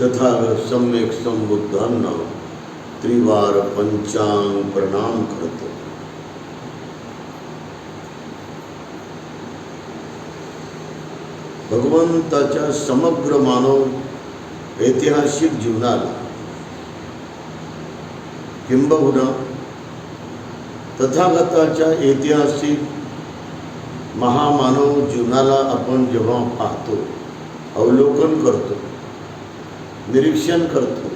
तथागत सम्यक संबुद्धांना त्रिवार पंचांग प्रणाम करतो. भगवंताच्या समग्र मानव ऐतिहासिक जीवनाला किंबहुना तथागताच्या ऐतिहासिक महामानव जीवनाला आपण जेव्हा पाहतो, अवलोकन करतो, निरीक्षण करतो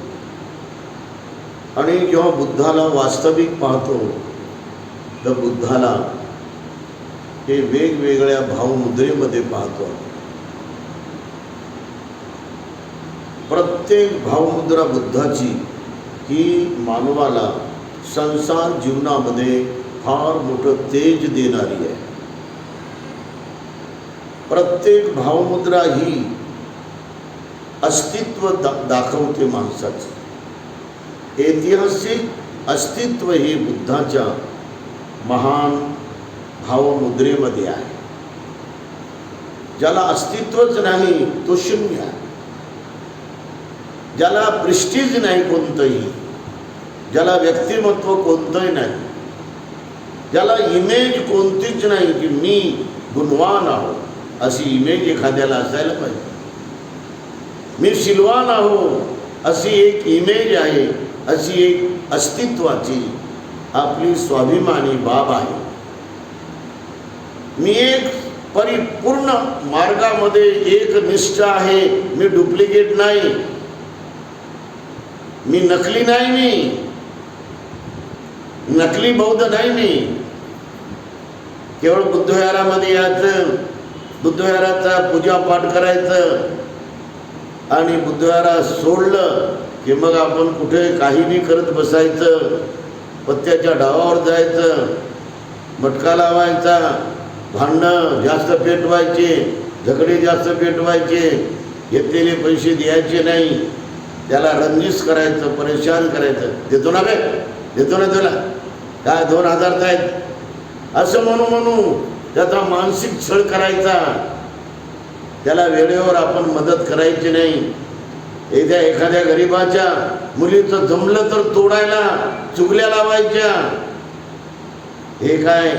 आणि जेव्हा बुद्धाला वास्तविक पाहतो तर बुद्धाला हे वेगवेगळ्या भावमुद्रेमध्ये पाहतो. प्रत्येक भावमुद्रा बुद्धाची ही मानवाला संसार जीवनामध्ये फार मोठं तेज देणारी आहे. प्रत्येक भावमुद्रा ही अस्तित्व दाखवते माणसाचं. ऐतिहासिक अस्तित्व हे बुद्धाच्या महान भावमुद्रेमध्ये आहे. ज्याला अस्तित्वच नाही तो शून्य आहे. ज्याला प्रेस्टीज नाही कोणतंही, ज्याला व्यक्तिमत्व कोणतंही नाही, ज्याला इमेज कोणतीच नाही की मी गुणवान आहो अशी इमेज एखाद्याला असायला पाहिजे. मी शीलवान आहो अशी एक इमेज आहे, अशी एक अस्तित्वाची आपली स्वाभिमानी बाब आहे. मी एक परिपूर्ण मार्गामध्ये एक निष्ठ आहे, मी डुप्लिकेट नाही, मी नकली नाही, मी नकली बौद्ध नाही. मी केवळ बुद्धविहारामध्ये यायचं, बुद्धविहाराचा पूजापाठ करायचं आणि बुद्धविहार सोडलं की मग आपण कुठे काही नाही करत बसायचं. पत्त्याच्या डावावर जायचं, मटका लावायचा, भांडणं जास्त पेटवायचे, झगडे जास्त पेटवायचे, घेतलेले पैसे द्यायचे नाही, त्याला रंजिश करायचं, परेशान करायचं. देतो ना बे, देतो ना तुला काय 2000 आहेत असं म्हणू त्याचा मानसिक छळ करायचा. त्याला वेळेवर आपण मदत करायची नाही. एखाद्या गरीबाच्या मुलीचं जमलं तर तोडायला चुगल्या लावायच्या. हे काय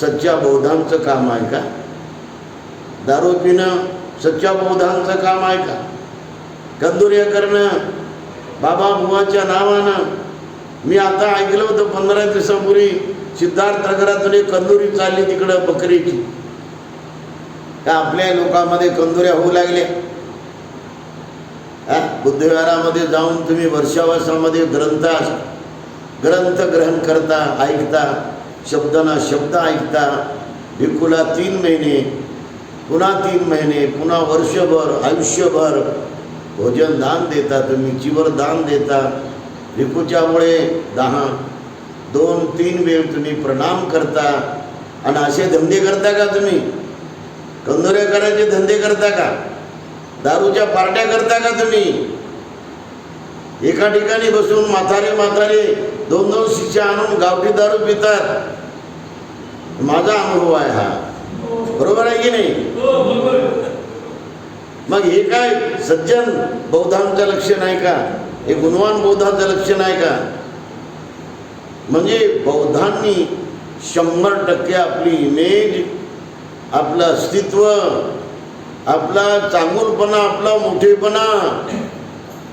सच्च्या बौद्धांचं काम आहे का? दारू पिणं सच्च्या बौद्धांचं काम आहे का? कंदुऱ्या करणं बाबा बुवाच्या नावानं. मी आता ऐकलं होतं 15 दिवसापूर्वी सिद्धार्थ नगरातून एक कंदुरी चालली तिकडं बकरीची. का आपल्या लोकांमध्ये कंदुऱ्या होऊ लागल्या? बुद्धविहारामध्ये जाऊन तुम्ही वर्षावासामध्ये ग्रंथ ग्रहण करता, ऐकता, शब्दांना शब्द ऐकता. भिक्खूला 3 महिने, पुन्हा 3 महिने, पुन्हा वर्षभर, आयुष्यभर भोजन दान देता, तुम्ही चिवर दान देता. भिक्खूच्यामुळे 2-3 वेळ तुम्ही प्रणाम करता. आणि असे धंदे करता का तुम्ही? कंदुऱ्या करायचे धंदे करता का? दारूच्या पार्ट्या करता का तुम्ही? एका ठिकाणी बसून म्हातारे 2-2 शिष्य आणून गावठी दारू पितात. माझा अनुभव आहे हा. बरोबर आहे की नाही? मग हे काय सज्जन बौद्धांचं लक्षण आहे का? हे गुणवान बौद्धांचं लक्षण आहे का? म्हणजे बौद्धांनी 100% आपली इमेज, आपलं अस्तित्व, आपला चांगुलपणा, आपला मोठेपणा,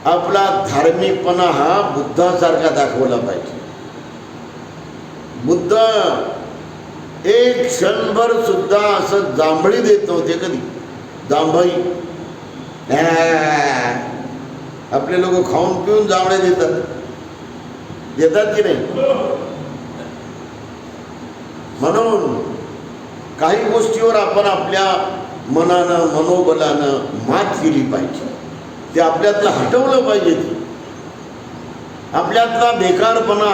आपला धार्मिकपणा हा बुद्धासारखा दाखवला पाहिजे. बुद्ध एक क्षणभर सुद्धा असं जांभळी देत नव्हते. कधी जांभळी आपले लोक खाऊन पिऊन जांभळे देतात की नाही? म्हणून काही गोष्टीवर आपण आपल्या मनानं, मनोबलानं मात केली पाहिजे. ते आपल्यातलं हटवलं पाहिजे. ते आपल्यातला बेकारपणा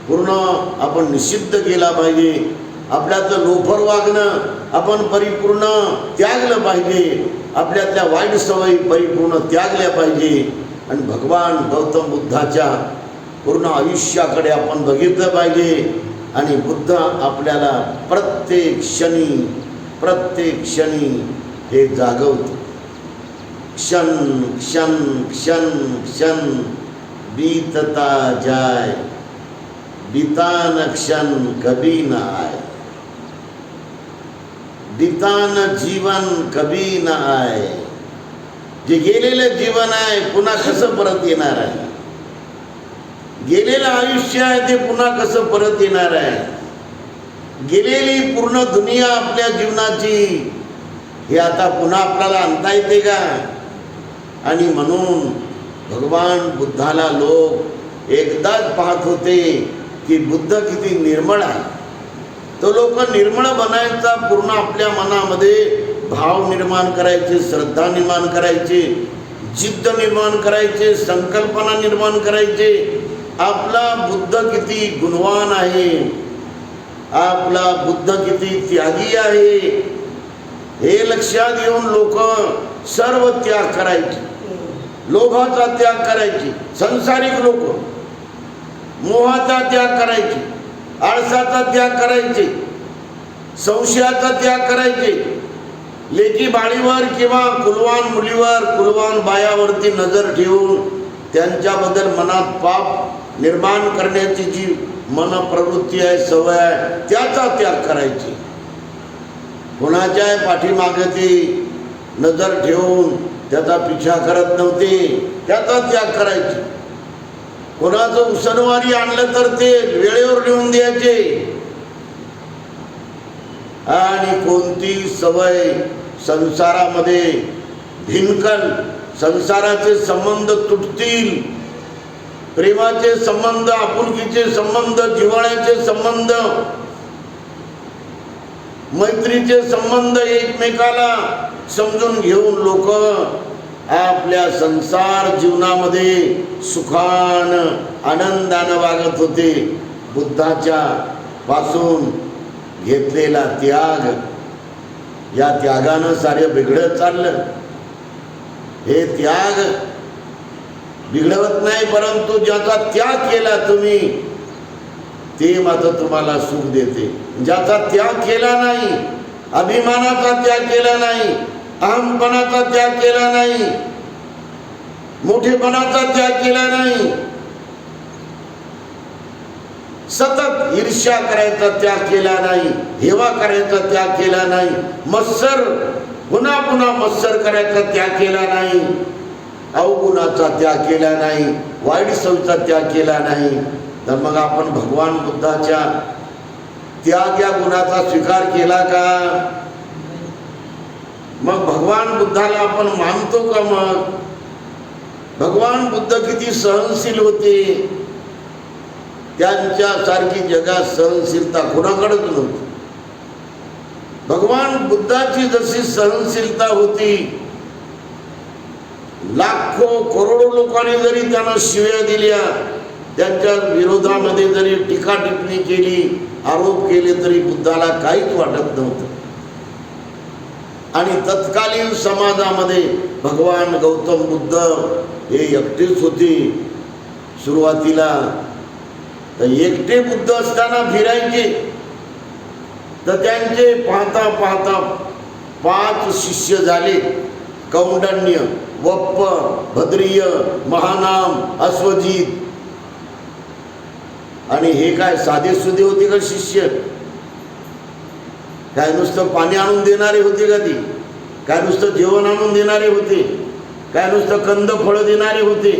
पूर्ण आपण निषिद्ध केला पाहिजे. आपल्यातलं लोफर वागणं आपण परिपूर्ण त्यागलं पाहिजे. आपल्यातल्या वाईट सवयी परिपूर्ण त्यागल्या पाहिजे. आणि भगवान गौतम बुद्धाच्या पूर्ण आयुष्याकडे आपण बघितलं पाहिजे. आणि बुद्ध आपल्याला प्रत्येक क्षणी हे जागवते. क्षण क्षण क्षण क्षण बीतता जाय, बीतान क्षण कभी न आए, बीतान जीवन कभी न आए. जे गेलेलं जीवन आहे पुन्हा कसं परत येणार आहे? गेलेलं आयुष्य आहे ते पुन्हा कसं परत येणार आहे? गेलेली पूर्ण दुनिया आपल्या जीवनाची हे आता पुन्हा आपल्याला आणता येते का? आणि म्हणून भगवान बुद्धाला लोक एकदाच पाहत होते की बुद्ध किती निर्मळ आहे. तो लोक निर्मळ बनायचा पूर्ण आपल्या मनामध्ये भाव निर्माण करायचे, श्रद्धा निर्माण करायचे, जिद्द निर्माण करायचे, संकल्पना निर्माण करायचे. आपला बुद्ध किती गुणवान आहे, आपला बुद्ध किती त्यागी आहे हे लक्षात घेऊन लोक सर्व त्याग करायचे. लोभाचा त्याग करायचे, संसारिक लोक मोहाचा त्याग करायचे, आळसाचा त्याग करायचे, संशयाचा त्याग करायचे. लेकी बाळीवर किंवा कुलवान मुलीवर, कुलवान बायावरती नजर ठेवून त्यांच्याबद्दल मनात पाप निर्माण करण्याची जी मनप्रवृत्ती आहे, सवय आहे, त्याचा त्याग करायची. कोणाच्या पाठीमागे ती नजर ठेवून त्याचा पिछा करत नव्हते, त्याचा त्याग करायचे. कोणाचं उसनवारी आणलं तर ते वेळेवर नेऊन द्यायचे. आणि कोणती सवय संसारामध्ये भिनकल, संसाराचे संबंध तुटतील, प्रेमाचे संबंध, आपुलकीचे संबंध, जिव्हाळ्याचे संबंध, मैत्रीचे संबंध एकमेकाला समजून घेऊन लोक आपल्या संसार जीवनामध्ये सुखानं आनंदानं वागत होते. बुद्धाच्या पासून घेतलेला त्याग, या त्यागानं सारे बिघडत चाललं. हे त्याग बिघडवत नाही, परंतु ज्याचा त्याग केला तुम्ही ते मात्र तुम्हाला सुख देते. ज्याचा त्याग केला नाही, अभिमानाचा त्याग केला नाही, अहमपणाचा त्याग केला नाही, मोठेपणाचा त्याग केला नाही, सतत ईर्ष्या करायचा त्याग केला नाही, हेवा करायचा त्याग केला नाही, मत्सर पुन्हा पुन्हा मत्सर करायचा त्याग केला नाही, अवगुणाचा त्याग केला नाही, वाईट सवयीचा त्याग केला नाही, तर मग आपण भगवान बुद्धाच्या त्याग या गुणाचा स्वीकार केला का? मग भगवान बुद्धाला आपण मानतो का? मग भगवान बुद्ध किती सहनशील होते. त्यांच्यासारखी जगात सहनशीलता कोणाकडेच नव्हती. भगवान बुद्धाची जशी सहनशीलता होती, लाखो करोडो लोकांनी जरी त्यांना शिव्या दिल्या, त्यांच्या विरोधामध्ये जरी टीका टिप्पणी केली, आरोप केले, तरी बुद्धाला काहीच वाटत नव्हतं. आणि तत्कालीन समाजामध्ये भगवान गौतम बुद्ध हे एकटेच होते. सुरुवातीला तर एकटे बुद्ध असताना फिरायचे, तर त्यांचे पाहता पाहता 5 शिष्य झाले. कौंडण्य, वप्प, भद्रिय, महानाम, अश्वजित. आणि हे काय साधे सुधे होते का शिष्य? काय नुसतं पाणी आणून देणारे होते का ती? काय नुसतं जेवण आणून देणारे होते? काय नुसतं कंद फळं देणारे होते?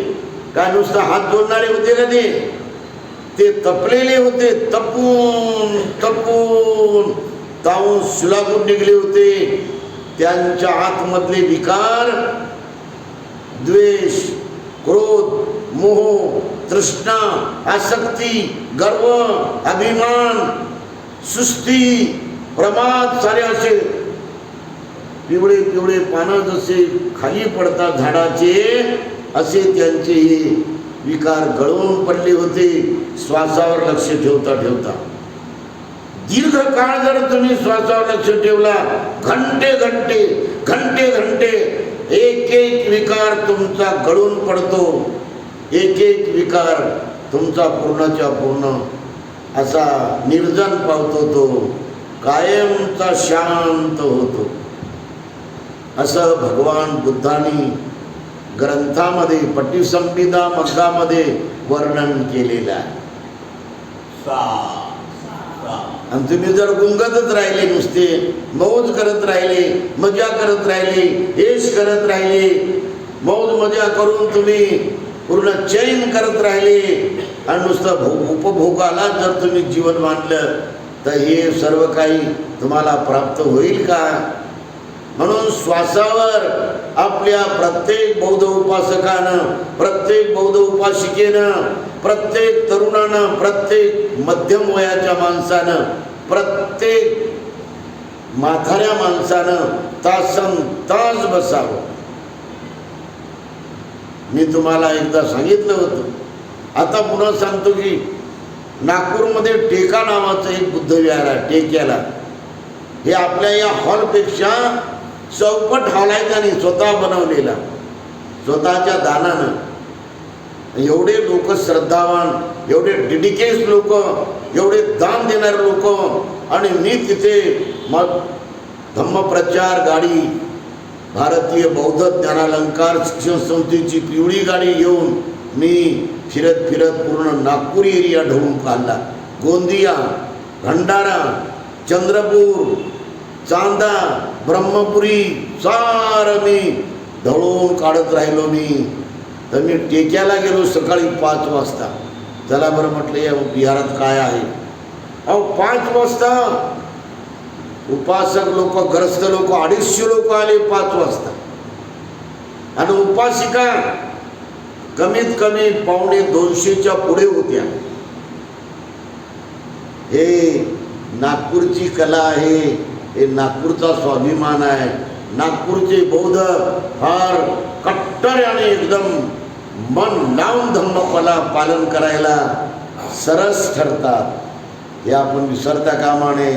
काय नुसतं हात जोडणारे होते का ते तपलेले होते. तपून तपून तावून सुलागून निघले होते. त्यांच्या आतमधले विकार, द्वेष, क्रोध, मोह, तृष्णा, आसक्ती, गर्व, अभिमान, सुस्ती, प्रमाद, सारे असे पिवळे पिवळे पानं जसे खाली पडतात झाडाचे, असे त्यांचे हे विकार गळून पडले होते. श्वासावर लक्ष ठेवता ठेवता दीर्घ काळ जर तुम्ही श्वासावर लक्ष ठेवला, घंटे घंटे घंटे घंटे, एक एक विकार तुमचा गळून पडतो. एक एक विकार तुमचा पूर्णच्या पूर्ण असा निर्जन पावतो, तो कायमचा शांत होतो. असं भगवान बुद्धांनी ग्रंथामध्ये पट्टीसंहिता मग्गामध्ये वर्णन केलेलं आहे. आणि तुम्ही जर गुंगतच राहिले, नुसते मौज करत राहिले, मजा करत राहिले, ऐश करत राहिले, मौज मजा करून तुम्ही पूर्ण चैन करत राहिले आणि नुसतं उपभोगाला जर तुम्ही जीवन मानलं, तर हे सर्व काही तुम्हाला प्राप्त होईल का? म्हणून श्वासावर आपल्या प्रत्येक बौद्ध उपासकानं, प्रत्येक बौद्ध उपासिकेनं, प्रत्येक तरुणानं, प्रत्येक मध्यम वयाच्या माणसानं, प्रत्येक म्हाताऱ्या माणसानं तासन तास बसावं. मी तुम्हाला एकदा सांगितलं होतं, आता पुन्हा सांगतो की नागपूरमध्ये टेका नावाचं एक बुद्ध विहार आहे. टेक्याला हे आपल्या या हॉलपेक्षा चौपट हॉल आहे, त्यांनी स्वतः बनवलेला, स्वतःच्या दानानं. एवढे लोक श्रद्धावान, एवढे डेडिकेट लोक, एवढे दान देणारे लोक. आणि मी तिथे मग धम्मप्रचार गाडी, भारतीय बौद्ध ज्ञानालंकार शिक्षण संस्थेची पिवळी गाडी घेऊन मी फिरत फिरत पूर्ण नागपूर एरिया ढवळून काढला. गोंदिया, भंडारा, चंद्रपूर, चांदा, ब्रह्मपुरी सारं मी ढवळून काढत राहिलो. तर मी टेक्याला गेलो सकाळी 5 वाजता. चला बरं म्हटलं या बिहारात काय आहे. अहो 5 वाजता उपासक लोक, ग्रस्त लोक, 250 लोक आले 5 वाजता. आणि उपासिका कमीत कमी 150-200च्या पुढे होत्या. हे नागपूरची कला आहे, हे नागपूरचा स्वाभिमान आहे. नागपूरचे बौद्ध फार कट्टर आणि एकदम मन लावून धम्मपला पालन करायला सरस ठरतात. हे आपण विसरता कामा नये,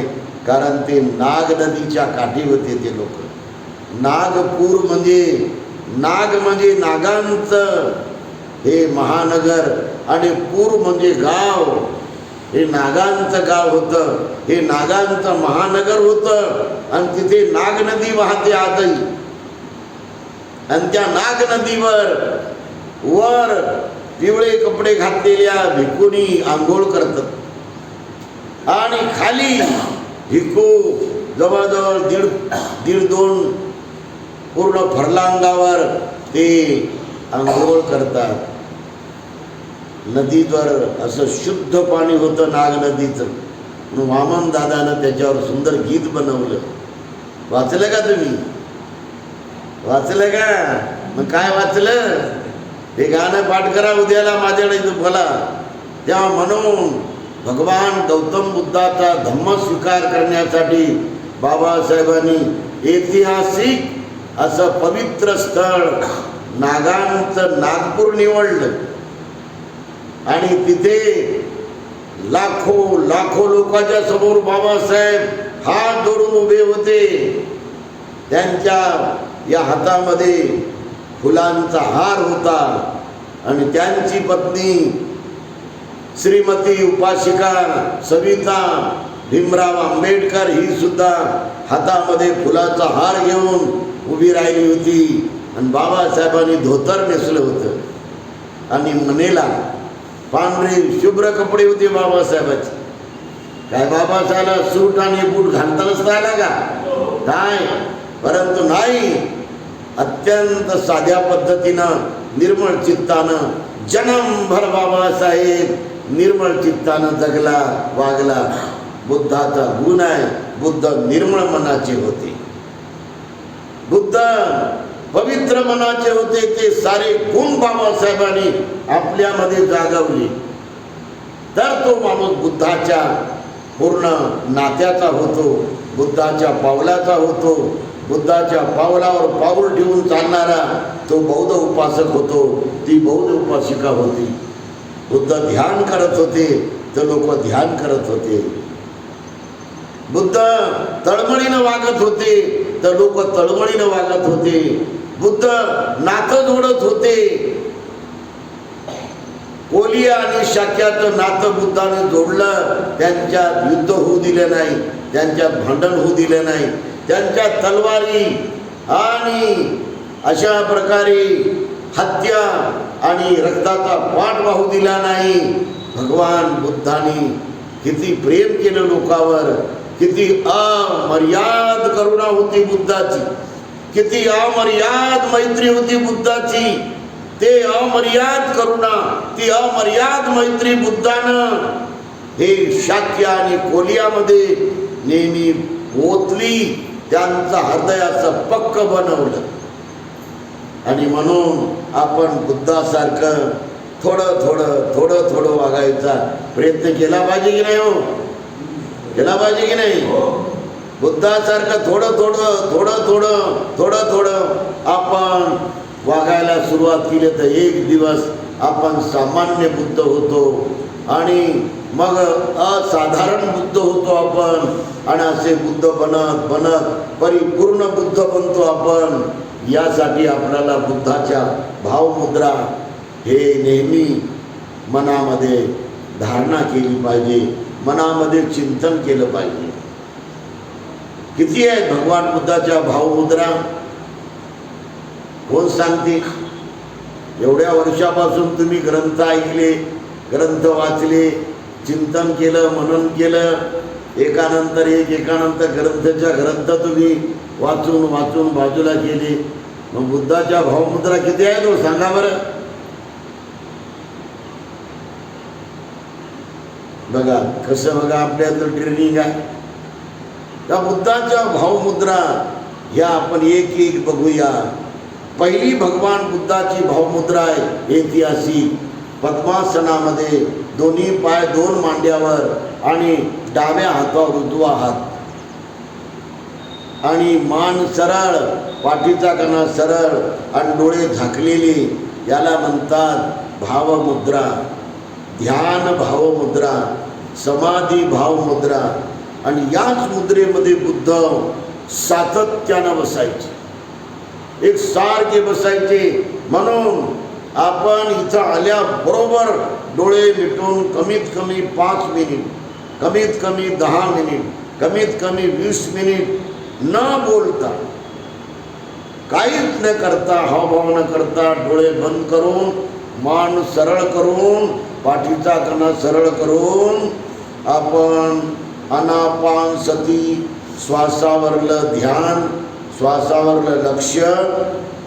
कारण ते नाग नदीच्या काठी होते ते लोक. नागपूर म्हणजे नाग म्हणजे नागांचं हे महानगर, आणि पूर म्हणजे गाव. हे नागांचं गाव होतं, हे नागांचं महानगर होतं. आणि तिथे नाग नदी वाहते आजही. आणि त्या नाग नदीवर वर पिवळे कपडे घातलेल्या भिक्खुनी आंघोळ करतात, आणि खाली भिक्खू जवळजवळ 1.5-2 पूर्ण फरलांगावर ते आंघोळ करतात. नदीवर असं शुद्ध पाणी होतं नाग नदीचं. म्हणून वामन दादानं त्याच्यावर सुंदर गीत बनवलं. वाचलं का तुम्ही? वाचलं का? मग काय वाचलं? हे गाणं पाठ करा उद्याला माझ्याकडे बोला. तेव्हा म्हणून भगवान गौतम बुद्धाचा धम्म स्वीकार करण्यासाठी बाबासाहेबांनी ऐतिहासिक असं पवित्र स्थळ नागांचं नागपूर निवडलं. आणि तिथे लाखो लाखो लोकांच्या समोर बाबासाहेब हात जोडून उभे होते. त्यांच्या या हातामध्ये फुलांचा हार होता. आणि त्यांची पत्नी श्रीमती उपासिका सविता भीमराव आंबेडकर ही सुद्धा हातामध्ये फुलाचा हार घेऊन उभी राहिली होती आणि बाबासाहेबांनी धोतर नेसलं होतं आणि मनेला पांढरे शुभ्र कपडे होते बाबासाहेबाचे. काय बाबासाहेबाला सूट आणि बूट घालता नसता आला का? काय, परंतु नाही, अत्यंत साध्या पद्धतीनं निर्मळ चित्तानं जन्मभर बाबासाहेब निर्मळ चित्तानं जगला, वागला. बुद्धाचा गुण आहे, बुद्ध निर्मळ मनाचे होते, बुद्ध पवित्र मनाचे होते. ते सारे गुण बाबासाहेबांनी आपल्यामध्ये जागवले, तर तो माणूस बुद्धाच्या पूर्ण नात्याचा होतो, बुद्धाच्या पावलाचा होतो. बुद्धाच्या पावलावर पाऊल ठेवून चालणारा तो बौद्ध उपासक होतो, ती बौद्ध उपासिका होती. बुद्ध ध्यान करत होते तर लोक ध्यान करत होते. बुद्ध तळमळीनं वागत होते तर लोक तळमळीनं वागत होते. बुद्ध नातं जोडत होते. कोलिया आणि शाक्याचं नातं बुद्धाने जोडलं. त्यांच्यात युद्ध होऊ दिलं नाही, त्यांच्यात भांडण होऊ दिलं नाही, त्यांच्या तलवारी आणि अशा प्रकारे हत्या आणि रक्ताचा पाठ वाहू दिला नाही. भगवान बुद्धाने किती प्रेम केलं लोकांवर, किती अमर्याद करुणा होती बुद्धाची, किती अमर्याद मैत्री होती बुद्धाची. ते अमर्याद करुणा, ती अमर्याद मैत्री बुद्धानं हे शाक्य आणि कोलियामध्ये नेहमी ओतली, त्यांचा हृदय असं पक्क बनवलं. आणि म्हणून आपण बुद्धासारखं थोडं थोडं थोडं थोडं वागायचा प्रयत्न केला पाहिजे की नाही? हो, केला पाहिजे की नाही? बुद्धासारखं थोडं थोडं थोडं थोडं थोडं थोडं आपण वागायला सुरुवात केली तर एक दिवस आपण सामान्य बुद्ध होतो आणि मग असाधारण बुद्ध होतो आपण. आणि असे बुद्ध बनत बनत परिपूर्ण बुद्ध बनतो आपण. यासाठी आपल्याला बुद्धाच्या भावमुद्रा हे नेहमी मनामध्ये धारणा केली पाहिजे, मनामध्ये चिंतन केलं पाहिजे. किती आहेत भगवान बुद्धाच्या भावमुद्रा? कोण सांगते? एवढ्या वर्षापासून तुम्ही ग्रंथ ऐकले, ग्रंथ वाचले, चिंतन केलं, मनन केलं, एकानंतर एक एकानंतर ग्रंथ तुम्ही वाचून वाचून बाजूला केले. मग बुद्धाच्या भावमुद्रा किती आहेत हो सांगा बरं? बघा कसं, बघा आपल्याचं ट्रेनिंग आहे. त्या बुद्धाच्या भावमुद्रा ह्या आपण एक एक बघूया. पहिली भगवान बुद्धाची भावमुद्रा आहे ऐतिहासिक. पद्मासनामध्ये दोन्ही पाय दोन मांड्यावर आणि डाव्या हातावर उजवा हात आणि मान सरळ, पाठीचा कणा सरळ आणि डोळे झाकलेले, याला म्हणतात भावमुद्रा. ध्यान भावमुद्रा, समाधी भावमुद्रा. आणि याच मुद्रेमध्ये बुद्ध सातत्यानं बसायचे, एक सारखे बसायचे. म्हणून आपण इथं आल्याबरोबर डोळे मिटून कमीत कमी 5 मिनिट, कमीत कमी 10 मिनिट, कमीत कमी 20 मिनिट न बोलता, काहीच न करता, हावभाव न करता, डोळे बंद करून, मान सरळ करून, पाठीचा कणा सरळ करून आपण आनापानसती श्वासावरलं ध्यान, श्वासावरलं लक्ष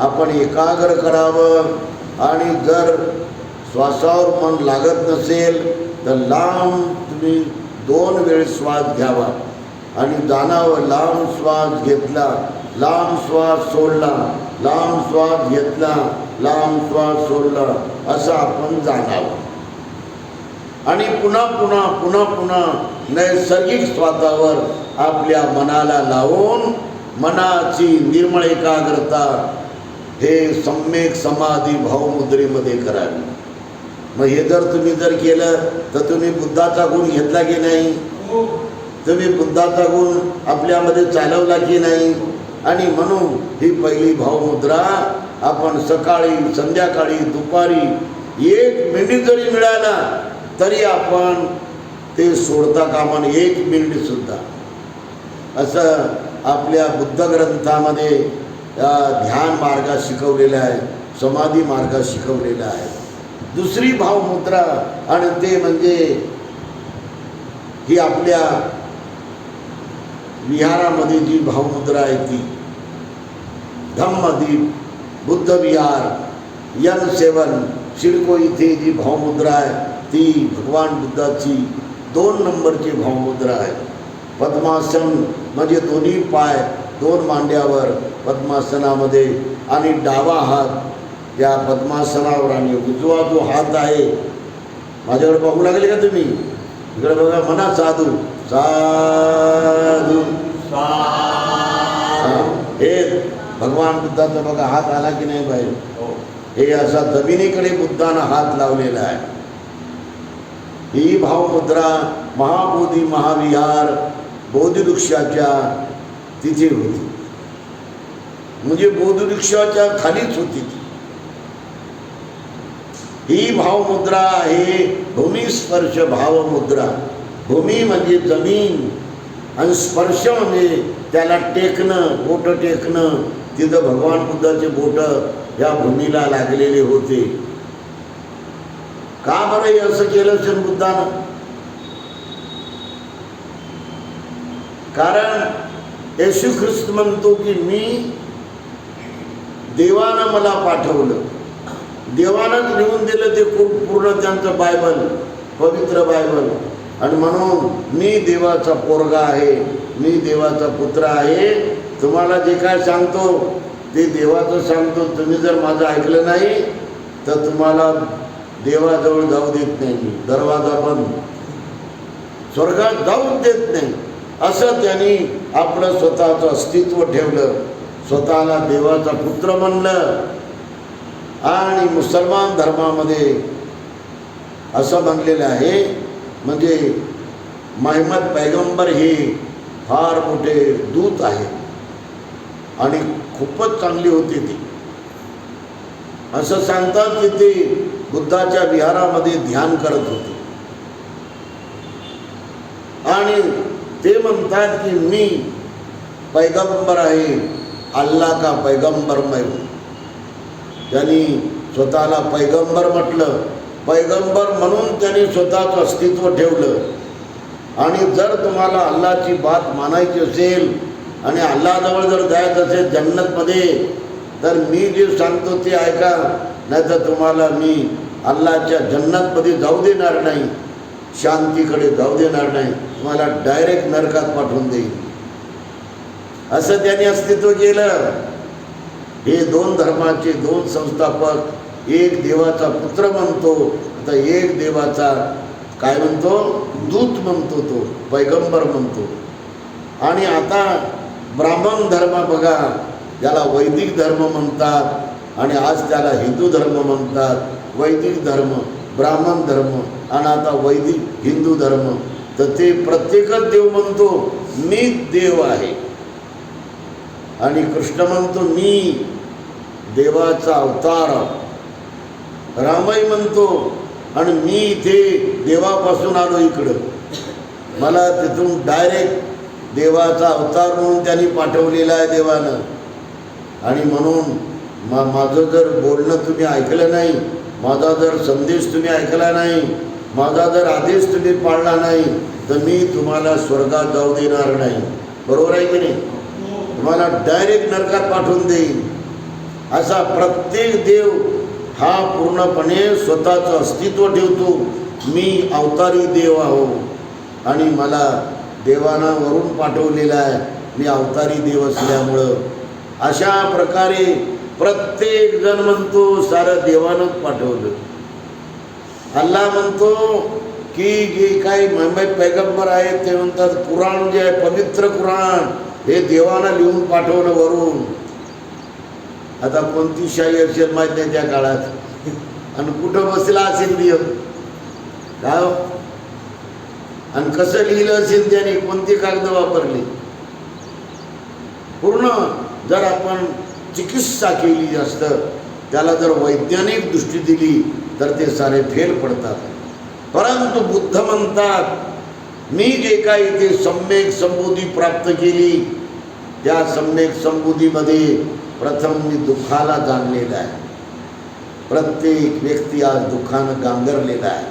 आपण एकाग्र करावं. आणि जर श्वासावर मन लागत नसेल तर लांब तुम्ही 2 वेळ श्वास घ्यावा आणि जाणावं. लांब श्वास घेतला, लांब श्वास सोडला, लांब श्वास घेतला, लांब श्वास सोडला, असं आपण जाणावं. आणि पुन्हा पुन्हा पुन्हा पुन्हा नैसर्गिक श्वासावर आपल्या मनाला लावून मनाची निर्मळ एकाग्रता हे सम्यक समाधी भावमुद्रेमध्ये करावी. मग हे जर केलं तर तुम्ही बुद्धाचा गुण घेतला की नाही? तुम्ही बुद्धाचा गुण आपल्यामध्ये चालवला की नाही? आणि म्हणून ही पहिली भावमुद्रा आपण सकाळी, संध्याकाळी, दुपारी 1 मिनिट जरी मिळाला तरी आपण ते सोडता कामा नये, 1 मिनिट सुद्धा. असं आपल्या बुद्ध ग्रंथामध्ये ध्यान मार्गात शिकवलेला आहे, समाधी मार्गात शिकवलेला आहे. दुसरी भावमुद्रा आणि ते म्हणजे ही आपल्या विहारामध्ये जी भावमुद्रा आहे ती धम्मदीप, बुद्ध विहार, N7 सिडको इथे जी भावमुद्रा आहे ती भगवान बुद्धाची 2 नंबरची भावमुद्रा आहे. पद्मासन म्हणजे दोन्ही पाय 2 मांड्यावर पद्मासनामध्ये आणि डावा हात या पद्मासनावर आणि उजवा जो हात आहे, माझ्याकडे बघू लागले का तुम्ही? इकडे बघा, म्हणा साधू साधू. हे भगवान बुद्धाचा बघा हात आला की नाही बाहेर? हे असा जमिनीकडे बुद्धानं हात लावलेला आहे. ही भावमुद्रा महाबोधी महाविहार बोधिवृक्षाच्या तिथे होती, म्हणजे बोधिवृक्षाच्या खालीच होती. ही भावमुद्रा आहे भूमिस्पर्श भावमुद्रा. भूमी म्हणजे जमीन आणि स्पर्श म्हणजे त्याला टेकणं, बोट टेकणं. तिथं भगवान बुद्धाचे बोट या भूमीला लागलेले होते. का बरं हे असं केलं असेल बुद्धानं? कारण येशू ख्रिस्त म्हणतो की मी देवानं मला पाठवलं, देवानंच लिहून दिलं ते पूर्ण त्यांचं बायबल, पवित्र बायबल. आणि म्हणून मी देवाचा पोरगा आहे, मी देवाचा पुत्र आहे. तुम्हाला जे काय सांगतो ते देवाचं सांगतो. तुम्ही जर माझं ऐकलं नाही तर तुम्हाला देवाजवळ जाऊ देत नाही, दरवाजा बंद, स्वर्गात जाऊ देत नाही. असं त्यांनी आपलं स्वतःचं अस्तित्व ठेवलं, स्वतःला देवाचा पुत्र म्हणलं. आणि मुसलमान धर्मामध्ये असं म्हणलेलं आहे, म्हणजे मोहम्मद पैगंबर हे फार मोठे दूत आहेत आणि खूपच चांगली होती ती. असं सांगतात की ते बुद्धाच्या विहारामध्ये ध्यान करत होते आणि ते म्हणतात की मी पैगंबर आहे, अल्लाह का पैगंबर मैं हूं. त्यांनी स्वतःला पैगंबर म्हटलं. पैगंबर म्हणून त्यांनी स्वतःचं अस्तित्व ठेवलं. आणि जर तुम्हाला अल्लाची बात मानायची असेल आणि अल्लाजवळ जर जायचं असेल जन्नतमध्ये, तर मी जे सांगतो ते ऐका, नाही तर तुम्हाला मी अल्लाच्या जन्नतमध्ये जाऊ देणार नाही, शांतीकडे जाऊ देणार नाही, तुम्हाला डायरेक्ट नरकात पाठवून देईल. असं त्यांनी अस्तित्व केलं. हे 2 धर्माचे 2 संस्थापक, एक देवाचा पुत्र म्हणतो, आता एक देवाचा काय म्हणतो, दूत म्हणतो, तो पैगंबर म्हणतो. आणि आता ब्राह्मण धर्म बघा, ज्याला वैदिक धर्म म्हणतात आणि आज त्याला हिंदू धर्म म्हणतात. वैदिक धर्म, ब्राह्मण धर्म आणि आता वैदिक हिंदू धर्म. तर ते प्रत्येकच देव म्हणतो मी देव आहे. आणि कृष्ण म्हणतो मी देवाचा अवतार. रामही म्हणतो आणि मी इथे देवापासून आलो इकडं, मला तिथून डायरेक्ट देवाचा अवतार म्हणून त्यांनी पाठवलेला आहे देवानं. आणि म्हणून माझं जर बोलणं तुम्ही ऐकलं नाही, माझा जर संदेश तुम्ही ऐकला नाही, माझा जर आदेश तुम्ही पाळला नाही, तर मी तुम्हाला स्वर्गात जाऊ देणार नाही. बरोबर आहे की नाही? तुम्हाला डायरेक्ट नरकात पाठवून देईल. असा प्रत्येक देव हा पूर्णपणे स्वतःचं अस्तित्व ठेवतो. मी अवतारी देव आहो आणि मला देवानं वरून पाठवलेला आहे, मी अवतारी देव असल्यामुळं. अशा प्रकारे प्रत्येक जण म्हणतो सारं देवानंच पाठवलं. अल्लाह म्हणतो की जे काही मोहम्मद पैगंबर आहेत ते म्हणतात कुराण जे आहे, पवित्र कुराण, हे देवानं लिहून पाठवलं वरून. आता कोणती शाही असेल माहीत नाही त्या काळात, आणि कुठं बसला असेल नियम काय, आणि कसं लिहिलं असेल त्याने, कोणती कागद वापरली. पूर्ण जर आपण चिकित्सा केली जास्त, त्याला जर वैज्ञानिक दृष्टी दिली तर ते सारे फेल पडतात. परंतु बुद्ध म्हणतात मी जे काही ते सम्यक संबुद्धी प्राप्त केली, त्या सम्यक संबुद्धीमध्ये प्रथम मी दुःखाला जाणलेलं आहे. प्रत्येक व्यक्ती आज दुःखानं गांगरलेला आहे.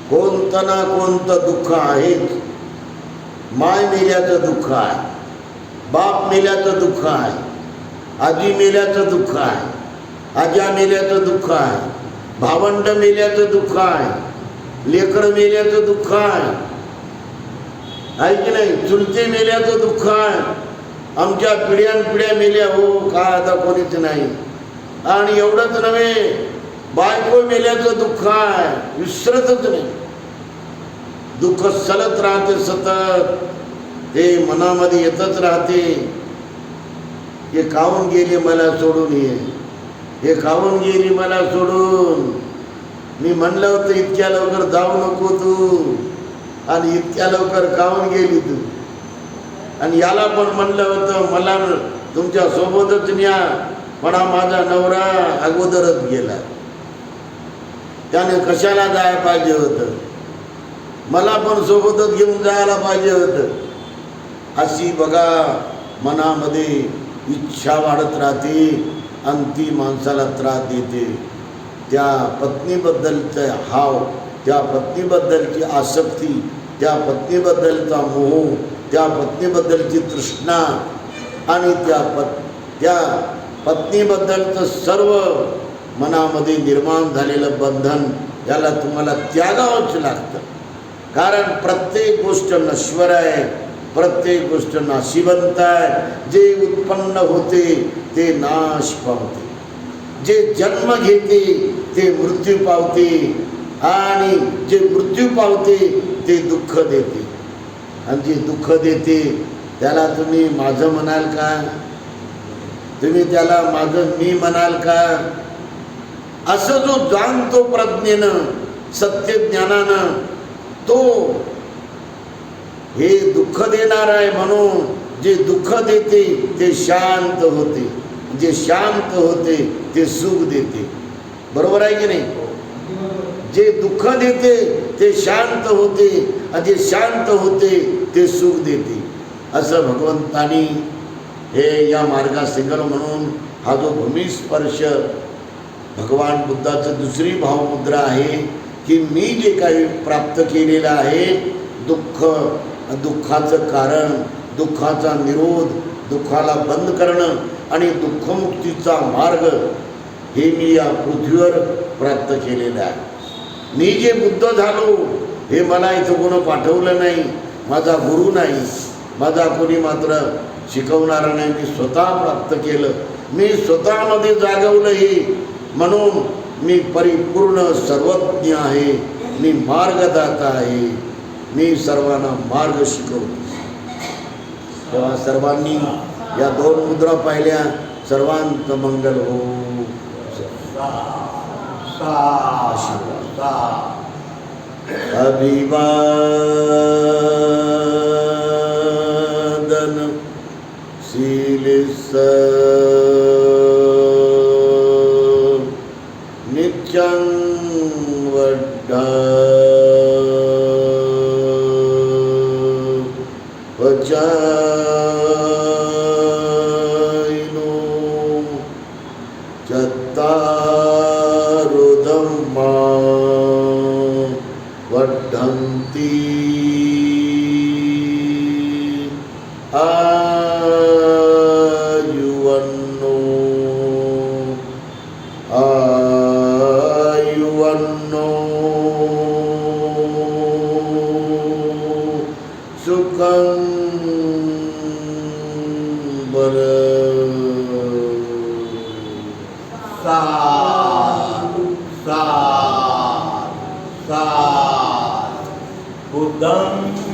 कोणतं ना कोणतं दुःख आहेच. माय मेल्याचं दुःख आहे, बाप मेल्याचं दुःख आहे, आजी मेल्याचं दुःख आहे, आज्या मेल्याचं दुःख आहे, भावंड मेल्याचं दुःख आहे, लेकरं मेल्याचं दुःख आहे की नाही, चुलते मेल्याचं दुःख आहे. आमच्या पिढ्यानपिढ्या मेल्या हो का आता कोणीच नाही. आणि एवढंच नव्हे, बायको मेल्याचं दुःख आहे, विसरतच नाही. दुःख सलत राहते सतत, ते मनामध्ये येतच राहते. हे काहून गेली मला सोडून, हे काहून गेली मला सोडून. मी म्हणलं होतं इतक्या लवकर जाऊ नको तू, आणि इतक्या लवकर काहून गेली तू. आणि याला पण म्हणलं होतं मला तुमच्या सोबतच न्या, पण हा माझा नवरा अगोदरच गेला. त्याने कशाला जायला पाहिजे होतं, मला पण सोबतच घेऊन जायला पाहिजे होतं. अशी बघा मनामध्ये इच्छा वाढत राहते आणि ती माणसाला त्रास देते. त्या पत्नीबद्दलचा हाव, त्या पत्नीबद्दलची आसक्ती, त्या पत्नीबद्दलचा मोह, त्या पत्नीबद्दलची तृष्णा आणि त्या पत्नीबद्दलचं सर्व मनामध्ये निर्माण झालेलं बंधन, याला तुम्हाला त्यागावंच लागतं. कारण प्रत्येक गोष्ट नश्वर आहे, प्रत्येक गोष्ट नाशिवंत आहे. जे उत्पन्न होते ते नाश पावते, जे जन्म घेते ते मृत्यू पावते, आणि जे मृत्यू पावते ते दुःख देते. आणि जे दुःख देते त्याला तुम्ही माझं म्हणाल का? तुम्ही त्याला माझं मी म्हणाल का? असं जो जाणतो प्रज्ञेनं, सत्य ज्ञानानं, तो हे दुःख देणार आहे म्हणून जे दुःख देते ते शांत होते, जे शांत होते ते सुख देते. बरोबर आहे की नाही? जे दुःख देते ते शांत होते, आणि जे शांत होते ते सुख देते. असं भगवंतानी हे या मार्गासिंगल म्हणून हा जो भूमिस्पर्श भगवान बुद्धाचं दुसरी भावमुद्रा आहे की मी जे काही प्राप्त केलेलं आहे, दुःख, दुःखाचं कारण, दुःखाचा निरोध, दुःखाला बंद करणं आणि दुःखमुक्तीचा मार्ग, हे मी या पृथ्वीवर प्राप्त केलेलं आहे. मी जे बुद्ध झालो हे मला इथं कोणी पाठवलं नाही, माझा गुरु नाही, माझा कोणी मात्र शिकवणारा नाही, मी स्वतः प्राप्त केलं. मी स्वतःमध्ये जागवलं हे, म्हणून मी परिपूर्ण सर्वज्ञ आहे, मी मार्गदाता आहे, मी सर्वांना मार्ग शिकवतो. तेव्हा सर्वांनी या दोन मुद्रा पाहिल्या. सर्वांचं मंगल हो. अभिवादन शीलिस नित्यं वड्डा पचायनो चत्तारो धम्मा वर्धन्ति आयुवन्नो सुखं बुद्धं